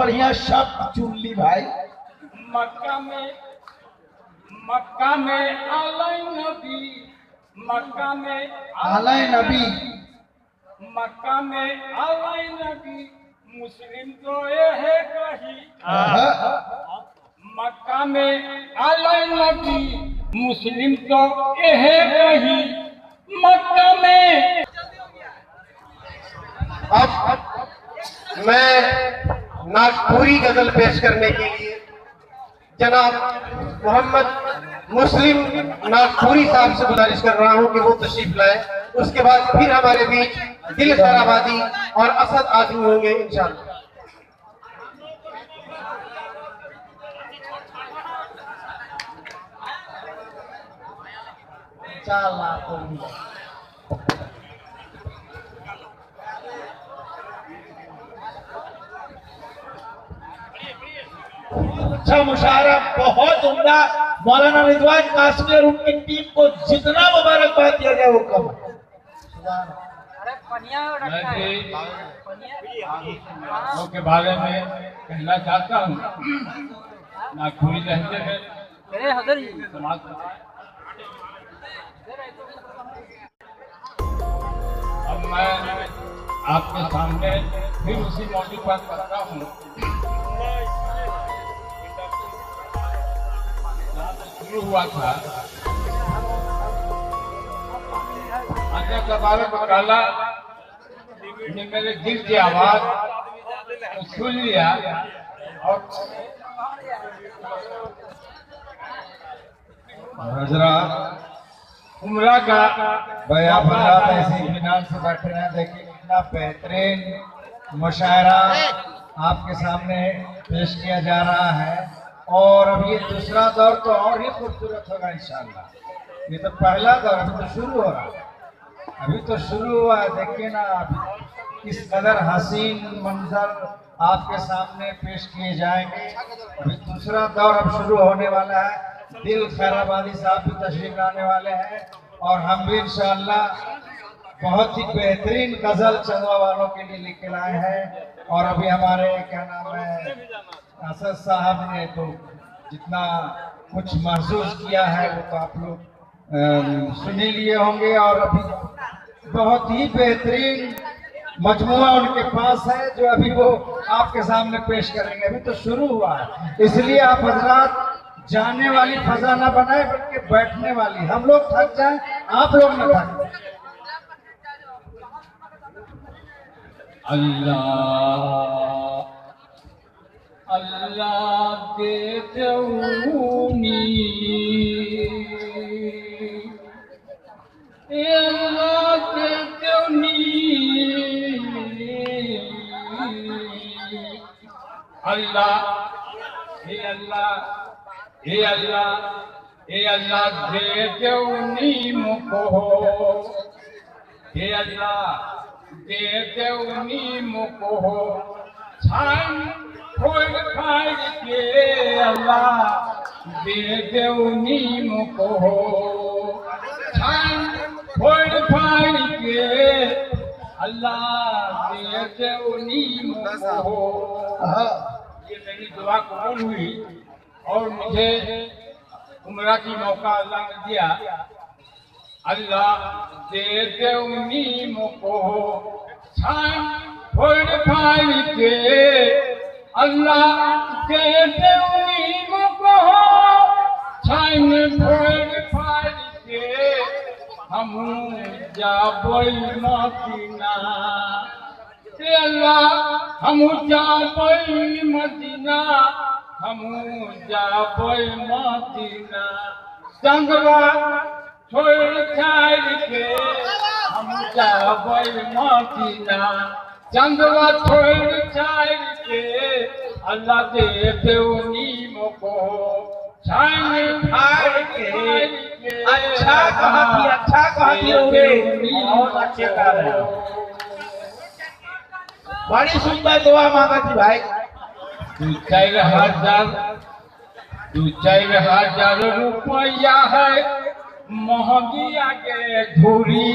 बढ़िया शब्द चुन ली भाई। मक्का में आलय नबी, मक्का में आलय नबी, मक्का में आलय नबी, मुस्लिम तो ये है कही। मक्का में आलय नबी, मुस्लिम तो ये है कही। मक्का में अब मैं नागपुरी गजल पेश करने के लिए जनाब मोहम्मद मुस्लिम नागपुरी साहब से गुजारिश कर रहा हूं कि वो तशरीफ लाए। उसके बाद फिर हमारे बीच दिल खैराबादी और असद आजमी होंगे इंशाअल्लाह। अच्छा मुशायरा, बहुत उम्दा। मौलाना रिजवान कासमी और उनकी टीम को जितना मुबारकबाद दिया गया वो कम है। के बारे में कहना चाहता हूँ, नागपुरी लहजे में समाज अब मैं आपके सामने फिर उसी मौजूद बात करता हूँ। शुरू हुआ था अन्य कबारों को काला ने मेरे दिल की आवाज को सुन लिया और उमरा का भैया ऐसे इत्मीनान से बैठे हैं। देखिए कितना बेहतरीन मुशायरा आपके सामने पेश किया जा रहा है और अब ये दूसरा दौर तो और ही खूबसूरत होगा इंशाअल्लाह। ये तो पहला दौर अभी तो शुरू हो रहा है, अभी तो शुरू हुआ है। देखिए ना किस कदर हसीन मंजर आपके सामने पेश किए जाएंगे। अभी दूसरा दौर अब शुरू होने वाला है। दिल खैराबादी साहब भी तशरीफ लाने वाले हैं और हम भी इंशाअल्लाह बहुत ही बेहतरीन गजल चंदवा वालों के लिए लेके लाए हैं। और अभी हमारे क्या नाम है असद साहब ने तो जितना कुछ महसूस किया है वो तो आप लोग सुन ही लिए होंगे। और अभी बहुत ही बेहतरीन मजमुआ उनके पास है जो अभी वो आपके सामने पेश करेंगे। अभी तो शुरू हुआ है, इसलिए आप हजरात जाने वाली फजा ना बनाए बल्कि बैठने वाली। हम लोग थक जाएं, आप लोग न थक। अल्लाह अल्लाह के दऊनी, अल्लाह के दऊनी, अल्लाह हे अल्लाह हे अल्लाह हे अल्लाह दे दऊनी मुको, हे अल्लाह दे दऊनी मुको छान फोड़ फाड़ के, अल्लाह दे दऊनी मुको छान फोड़ फाड़ के, अल्लाह दे दऊनी मुको। ये मेरी दुआ कबूल हुई और मुझे उम्रा की मौका अल्लाह ने दिया। अल्लाह दे दऊनी मुको छान फोड़ फाड़ के, अल्लाह दे दऊनी मुको छान फोड़ फाड़ के, हम जाबई मदीना, अल्लाह हम जाबई मदीना, हम जाबई मदीना। चंदवा छोड़ छाड़ के हम जाबई मदीना, चंदवा छोड़ छाड़ के, अल्लाह दे दऊनी मुको छान फाड़ के। अच्छा कहा बहुत अच्छे कर रहे हो। बड़ी सुंदर दुआ मांगा थी भाई। 2-4 हजार रुपया है महंगिया के धूरी,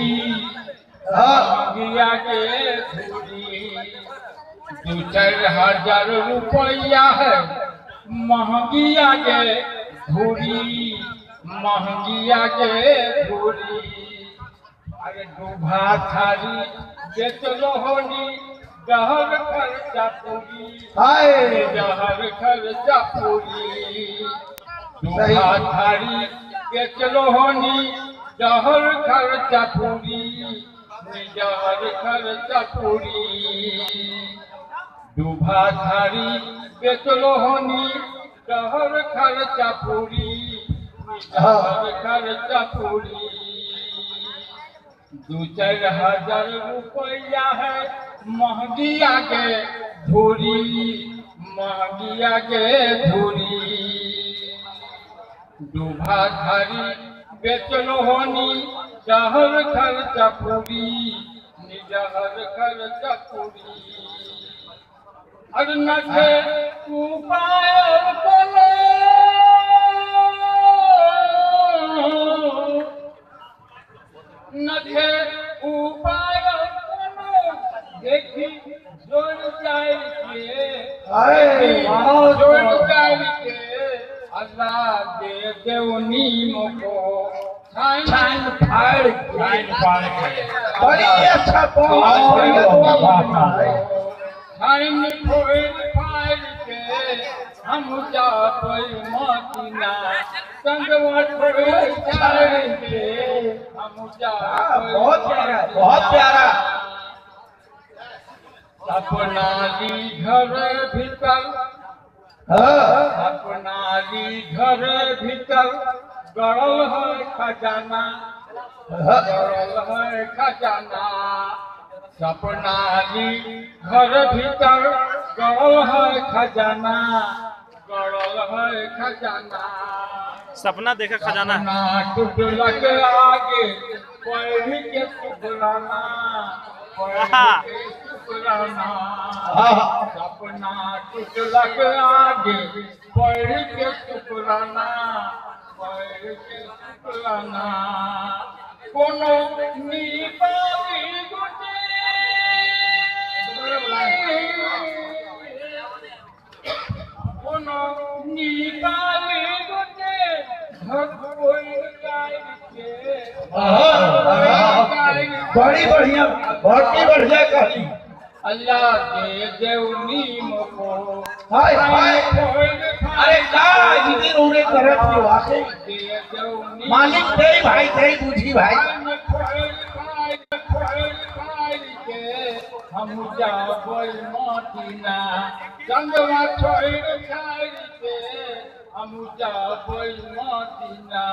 महंगिया के धूरी, 2-4 हजार रुपया है महंगिया के धूरी, महंगिया के धूरी। अरे डूबा थारी बेचलो होनी जहर खर्चा पूरी, जहर खर्चा पूरी। डूबा थारी बेचलो होनी जहर खर्चा पूरी, जहर खर्चा पूरी। डूबा थारी बेचलो होनी जहर खर्चा पूरी, जहर खर्चा पूरी। 2-4 हजार रुपया है महंगिया के धूरी, महंगिया के धूरी। डूबा थारी बेचलो होनी जहर खर्चा पूरी, जहर खर्चा पूरी। अरे नखे उपाय कोनो, नखे उपाय कोनो देखी जोड़ जाए के, जोड़ जाए के। अल्लाह दे देवनी मोको छान फाड़ के, बड़ी अच्छा छान फोड़ फाड़ के हम जाबै मदीना, संगवा छोड़ छाड़ के हम जाबै। बहुत प्यारा, बहुत प्यारा। अपना ली घर भीतर, अपना ली घर भीतर गड़ल है खजाना, गड़ल है खजाना। सपना ली घर भीतर गड़ल है खजाना, गड़ल है खजाना। सपना देखा खजाना। सपना टूटला के आगे पैर के टुकड़ाना, पैर के टुकड़ाना। सपना टूटला के आगे पैर के टुकड़ाना, पैर के टुकड़ाना। कोनो निपावी गुटे, कोनो निपावी गुटे घर कोई गाय के। बड़ी बढ़िया, बहुत ही बढ़िया कहली। अल्लाह दे देवनी मोको हाय हाय। अरे का इतनी रोने करत थी वाकई। दे देवनी मालिक तेरी भाई तेरी बूझी भाई। हम जाबै मदीना, संगवा छोड़ छाड़ के हम जाबै मदीना।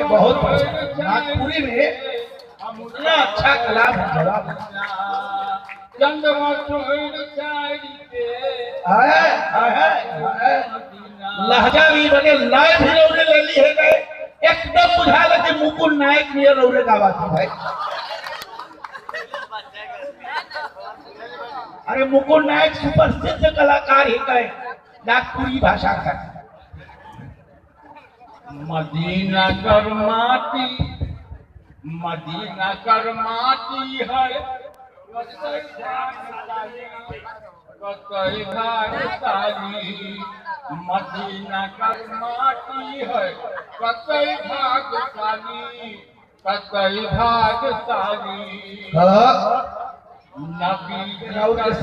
बहुत नागपुरी में इतना अच्छा कलाम है। संगवा छोड़ छाड़ के लहजा भी बने लाए भी रौरे ले ली है गए। एकदम बुझा लगे मुकुल नायक में रौरे का बात है भाई। अरे मुकुल नायक सुप्रसिद्ध कलाकार ही कहे नागपुरी भाषा का। मदीना कर माटी, मदीना कर माटी है कतई भागशाली। मदीना कर माटी है कतई भागशाली, कतई भागशाली। नबी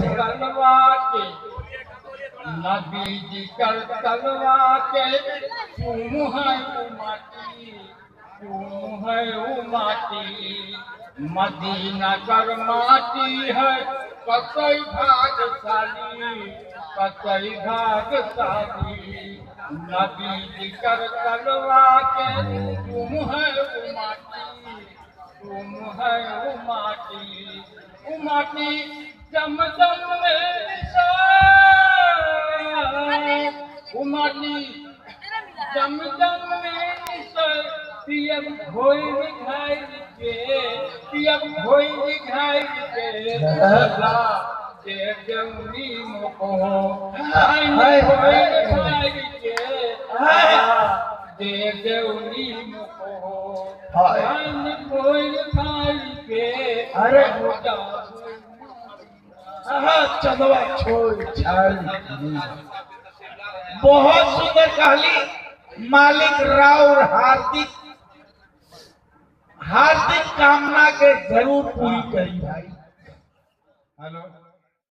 तलवा के, नबी जी कर तलवा के तुम है माटी, तुम है माटी। मदीना कर माटी है कतई भागशाली, कतई भागशाली। नबी जी कर तलवा के तुम है माटी, तुम है माटी। माटी जमदम में माटी जमदम में पियब भोई दिखाई के, पियब भोई दिखाई के। दे देवनी मोको भोई दिखाई के, दे देवनी मोको भोई दिखाई के। अरे हाँ चंदवा छोड़ छाल बहुत सुंदर कहली मालिक राव हार्दिक हार्दिक कामना के जरूर पूरी करी भाई। हेलो